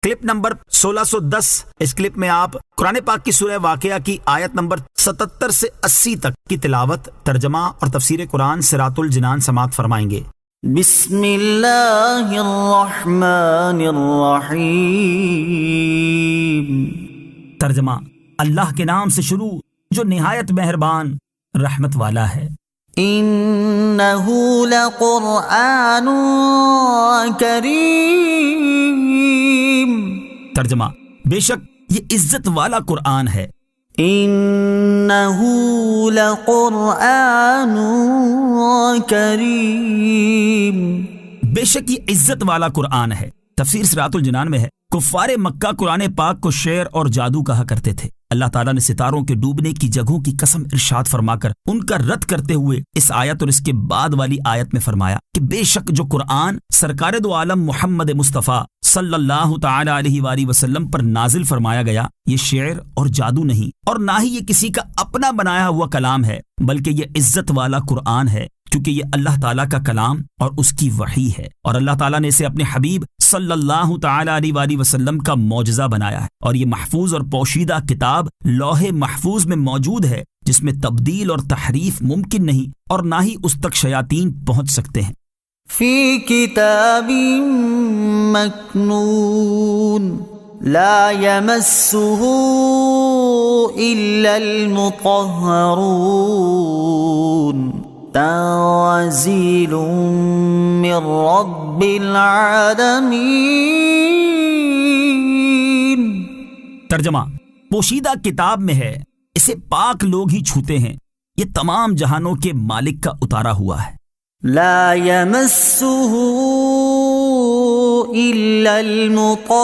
Clip number 1610، اس clip میں آپ قرآن پاک کی سورہ واقعہ کی آیت نمبر 77 سے 80 تک کی تلاوت، ترجمہ اور تفسیر قرآن صراط الجنان سماعت فرمائیں گے۔ بسم اللہ الرحمن الرحیم۔ ترجمہ، اللہ کے نام سے شروع جو نہایت مہربان رحمت والا ہے۔ انہ لقرآن کریم۔ ترجمہ، بے شک یہ عزت والا قرآن ہے۔ انہ لقرآن کریم۔ بے شک یہ عزت والا قرآن ہے۔ تفسیر صراط الجنان میں ہے، کفار مکہ قرآن پاک کو شعر اور جادو کہا کرتے تھے۔ اللہ تعالیٰ نے ستاروں کے ڈوبنے کی جگہوں کی قسم ارشاد فرما کر ان کا رد کرتے ہوئے اس آیت اور اس کے بعد والی آیت میں فرمایا کہ بے شک جو قرآن سرکار دو عالم محمد مصطفیٰ صلی اللہ تعالی علیہ وآلہ وسلم پر نازل فرمایا گیا، یہ شعر اور جادو نہیں، اور نہ ہی یہ کسی کا اپنا بنایا ہوا کلام ہے، بلکہ یہ عزت والا قرآن ہے، کیونکہ یہ اللہ تعالیٰ کا کلام اور اس کی وحی ہے، اور اللہ تعالیٰ نے اسے اپنے حبیب صلی اللہ تعالی علیہ وآلہ وسلم کا معجزہ بنایا ہے، اور یہ محفوظ اور پوشیدہ کتاب لوح محفوظ میں موجود ہے، جس میں تبدیل اور تحریف ممکن نہیں، اور نہ ہی اس تک شیاطین پہنچ سکتے ہیں۔ فی کتاب مکنون لا یمسہ الا المطہرون تنزیل من رب العالمین۔ ترجمہ، پوشیدہ کتاب میں ہے، اسے پاک لوگ ہی چھوتے ہیں، یہ تمام جہانوں کے مالک کا اتارا ہوا ہے۔ لا یمسہ الا المطہرون۔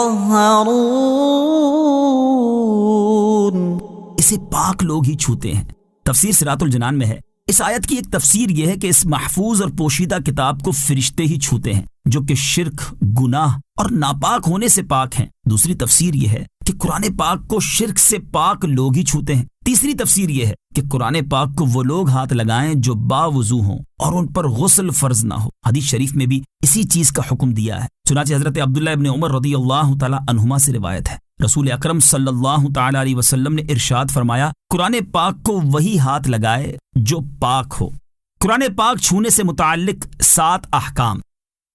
اسے پاک لوگ ہی چھوتے ہیں۔ تفسیر صراط الجنان میں ہے، اس آیت کی ایک تفسیر یہ ہے کہ اس محفوظ اور پوشیدہ کتاب کو فرشتے ہی چھوتے ہیں، جو کہ شرک، گناہ اور ناپاک ہونے سے پاک ہیں۔ دوسری تفسیر یہ ہے کہ قرآن پاک کو شرک سے پاک لوگ ہی چھوتے ہیں۔ تیسری تفسیر یہ ہے کہ قرآن پاک کو وہ لوگ ہاتھ لگائیں جو باوضو ہوں اور ان پر غسل فرض نہ ہو۔ حدیث شریف میں بھی اسی چیز کا حکم دیا ہے، چنانچہ حضرت عبداللہ ابن عمر رضی اللہ تعالی عنہما سے روایت ہے، رسول اکرم صلی اللہ تعالی علیہ وسلم نے ارشاد فرمایا، قرآن پاک کو وہی ہاتھ لگائے جو پاک ہو۔ قرآن پاک چھونے سے متعلق 7 احکام۔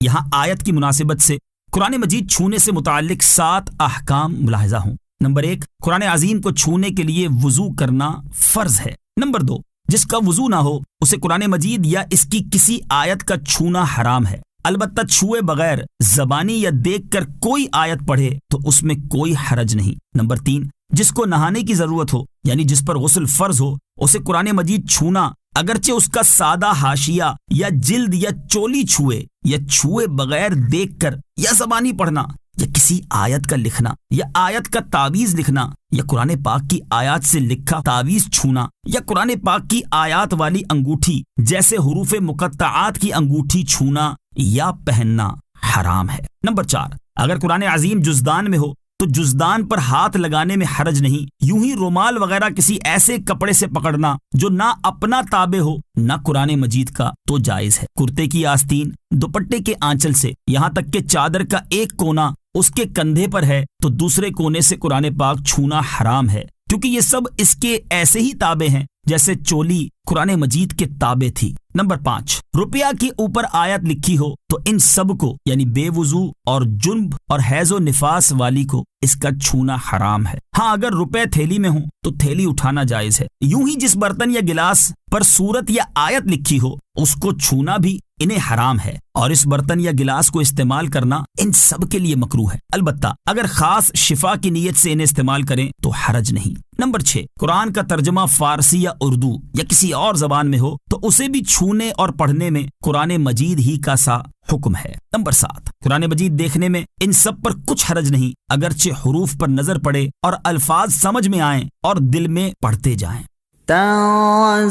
یہاں آیت کی مناسبت سے قرآن مجید چھونے سے متعلق 7 احکام ملاحظہ ہوں۔ نمبر 1، قرآن عظیم کو چھونے کے لیے وضو کرنا فرض ہے۔ نمبر 2، جس کا وضو نہ ہو اسے قرآن مجید یا اس کی کسی آیت کا چھونا حرام ہے، البتہ چھوئے بغیر زبانی یا دیکھ کر کوئی آیت پڑھے تو اس میں کوئی حرج نہیں۔ نمبر 3، جس کو نہانے کی ضرورت ہو یعنی جس پر غسل فرض ہو اسے قرآن مجید چھونا، اگرچہ اس کا سادہ حاشیہ یا جلد یا چولی چھوئے، یا چھوئے بغیر دیکھ کر یا زبانی پڑھنا، یا کسی آیت کا لکھنا یا آیت کا تعویذ لکھنا، یا قرآن پاک کی آیات سے لکھا تعویذ چھونا، یا قرآن پاک کی آیات والی انگوٹھی جیسے حروف مقطعات کی انگوٹھی چھونا یا پہننا حرام ہے۔ نمبر 4، اگر قرآن عظیم جزدان میں ہو تو جزدان پر ہاتھ لگانے میں حرج نہیں، یوں ہی رومال وغیرہ کسی ایسے کپڑے سے پکڑنا جو نہ اپنا تابع ہو نہ قرآن مجید کا تو جائز ہے۔ کرتے کی آستین، دوپٹے کے آنچل سے یہاں تک کہ چادر کا ایک کونا اس کے کندھے پر ہے تو دوسرے کونے سے قرآن پاک چھونا حرام ہے، کیونکہ یہ سب اس کے ایسے ہی تابع ہیں جیسے چولی قرآن مجید کے تابع تھی۔ نمبر 5، روپیہ کے اوپر آیت لکھی ہو تو ان سب کو یعنی بے وضو اور جنب اور حیض و نفاس والی کو اس کا چھونا حرام ہے۔ ہاں اگر روپے تھیلی میں ہوں تو تھیلی اٹھانا جائز ہے۔ یوں ہی جس برتن یا گلاس پر صورت یا آیت لکھی ہو اس کو چھونا بھی انہیں حرام ہے، اور اس برتن یا گلاس کو استعمال کرنا ان سب کے لیے مکروہ ہے، البتہ اگر خاص شفا کی نیت سے انہیں استعمال کریں تو حرج نہیں۔ نمبر 6، قرآن کا ترجمہ فارسی یا اردو یا کسی اور زبان میں ہو تو اسے بھی چھونے اور پڑھنے میں قرآن مجید ہی کا سا حکم ہے۔ نمبر 7، قرآن مجید دیکھنے میں ان سب پر کچھ حرج نہیں، اگرچہ حروف پر نظر پڑے اور الفاظ سمجھ میں آئیں اور دل میں پڑھتے جائیں۔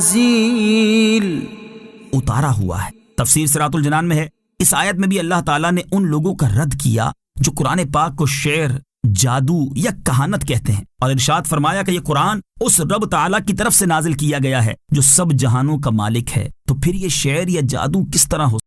تنزیل، اتارا ہوا ہے۔ تفسیر صراط الجنان میں ہے، اس آیت میں بھی اللہ تعالیٰ نے ان لوگوں کا رد کیا جو قرآن پاک کو شعر، جادو یا کہانت کہتے ہیں، اور ارشاد فرمایا کہ یہ قرآن اس رب تعالیٰ کی طرف سے نازل کیا گیا ہے جو سب جہانوں کا مالک ہے، تو پھر یہ شعر یا جادو کس طرح ہو